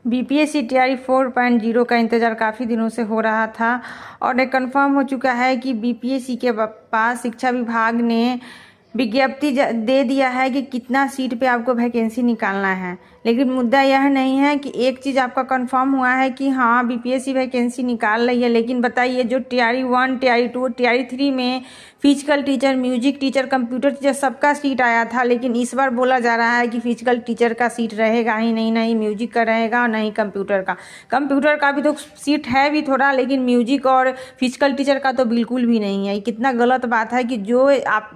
BPSC TRE 4.0 का इंतज़ार काफ़ी दिनों से हो रहा था और ये कंफर्म हो चुका है कि बीपीएससी के पास शिक्षा विभाग ने विज्ञप्ति दे दिया है कि कितना सीट पे आपको वैकेंसी निकालना है। लेकिन मुद्दा यह नहीं है कि एक चीज़ आपका कंफर्म हुआ है कि हाँ बीपीएससी वैकेंसी निकाल रही है, लेकिन बताइए जो टीआरई 1, टीआरई 2, टीआरई 3 में physical teacher, music teacher, computer teacher सबका सीट आया था, लेकिन इस बार बोला जा रहा है कि फिजिकल टीचर का सीट रहेगा ही नहीं, नहीं म्यूजिक का रहेगा और नहीं कंप्यूटर का। कंप्यूटर का भी तो सीट है भी थोड़ा, लेकिन म्यूजिक और फिजिकल टीचर का तो बिल्कुल भी नहीं है। ये कितना गलत बात है कि जो आप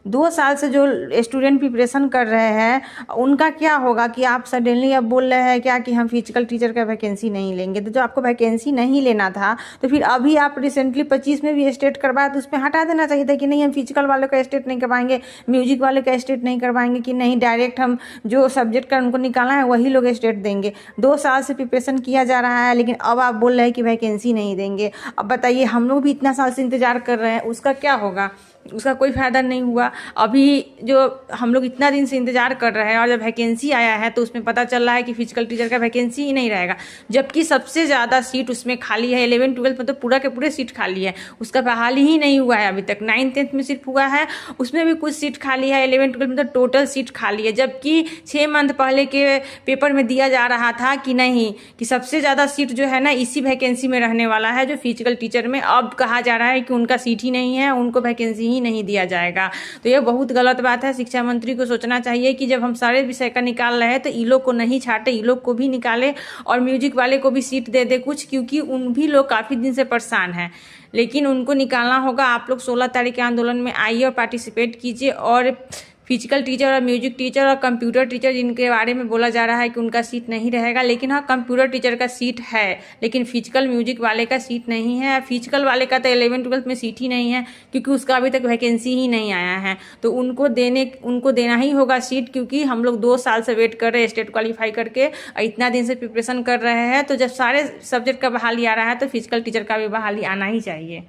2 साल से जो स्टूडेंट प्रिपरेशन कर रहे हैं उनका क्या होगा कि आप सडनली अब बोल रहे हैं क्या कि हम फिजिकल टीचर का वैकेंसी नहीं लेंगे। तो जो आपको वैकेंसी नहीं लेना था तो फिर अभी आप रिसेंटली 25 में भी स्टेट करवाया तो उसमें हटा देना चाहिए था कि नहीं हम फिजिकल वालों का स्टेट नहीं करवाएंगे, म्यूजिक वाले का स्टेट नहीं करवाएंगे, कि नहीं डायरेक्ट हम जो सब्जेक्ट का उनको निकालना है वही लोग स्टेट देंगे। 2 साल से प्रिपरेशन किया जा रहा है लेकिन अब आप बोल रहे हैं कि वैकेंसी नहीं देंगे। अब बताइए हम लोग भी इतना साल से इंतजार कर रहे हैं, उसका क्या होगा? उसका कोई फ़ायदा नहीं हुआ। अभी जो हम लोग इतना दिन से इंतज़ार कर रहे हैं और जब वैकेंसी आया है तो उसमें पता चल रहा है कि फिजिकल टीचर का वैकेंसी ही नहीं रहेगा, जबकि सबसे ज़्यादा सीट उसमें खाली है। 11, 12 में तो पूरा के पूरे सीट खाली है, उसका बहाली ही नहीं हुआ है अभी तक। 9, 10 में सिर्फ हुआ है, उसमें भी कुछ सीट खाली है। 11, 12 में तो टोटल सीट खाली है, जबकि 6 मंथ पहले के पेपर में दिया जा रहा था कि नहीं कि सबसे ज़्यादा सीट जो है ना इसी वैकेंसी में रहने वाला है जो फिजिकल टीचर में। अब कहा जा रहा है कि उनका सीट ही नहीं है, उनको वैकेंसी ही नहीं दिया जाएगा। तो ये बहुत गलत बात है। शिक्षा मंत्री को सोचना चाहिए कि जब हम सारे विषय का निकाल रहे हैं तो ई लोग को नहीं छाटे, ई लोग को भी निकाले और म्यूजिक वाले को भी सीट दे दे कुछ, क्योंकि उन भी लोग काफ़ी दिन से परेशान हैं। लेकिन उनको निकालना होगा। आप लोग 16 तारीख के आंदोलन में आइए और पार्टिसिपेट कीजिए। और फिजिकल टीचर और म्यूजिक टीचर और कंप्यूटर टीचर जिनके बारे में बोला जा रहा है कि उनका सीट नहीं रहेगा, लेकिन हाँ कंप्यूटर टीचर का सीट है, लेकिन फिजिकल म्यूजिक वाले का सीट नहीं है। फिजिकल वाले का तो 11, 12 में सीट ही नहीं है क्योंकि उसका अभी तक वैकेंसी ही नहीं आया है। तो उनको देना ही होगा सीट, क्योंकि हम लोग 2 साल से वेट कर रहे हैं स्टेट क्वालिफाई करके और इतना दिन से प्रिपरेशन कर रहे हैं। तो जब सारे सब्जेक्ट का बहाली आ रहा है तो फिजिकल टीचर का भी बहाली आना ही चाहिए।